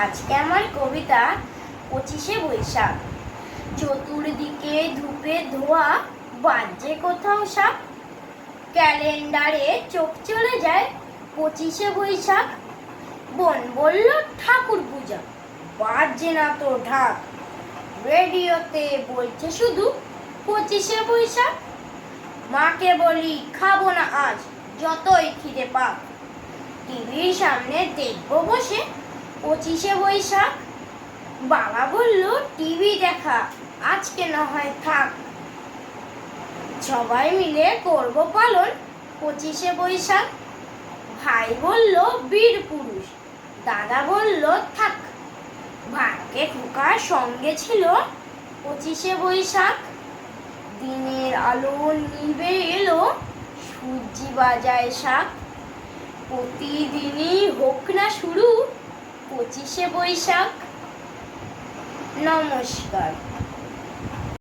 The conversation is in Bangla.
আজকে আমার কবিতা 25শে বৈশাখ। চতুর্দিকে ধূপে ধোয়া, বাজে কোথাও শাক। ক্যালেন্ডারে চোখ চলে যায় 25শে বৈশাখ। বোন বলল ঠাকুর পূজা, বাজে না তো ঢাক। রেডিওতে বলছে শুধু 25শে বৈশাখ। মাকে বলি খাবো না আজ, যতই খিদে পাক। টিভির সামনে দেখবো বসে 25শে বৈশাখ। বাবা বলল টিভি দেখা আজকে না হয় থাক। সবাই মিলে করব পালন 25শে বৈশাখ। ভাই বলল বীর পুরুষ, দাদা বলল থাক। ভাগ্যে খোকার সঙ্গে ছিল 25শে বৈশাখ। দিনের আলো নিভে এলো, সূর্যি বাজায় শাক। প্রতিদিনই হোক না শুরু 25শে বৈশাখ। নমস্কার।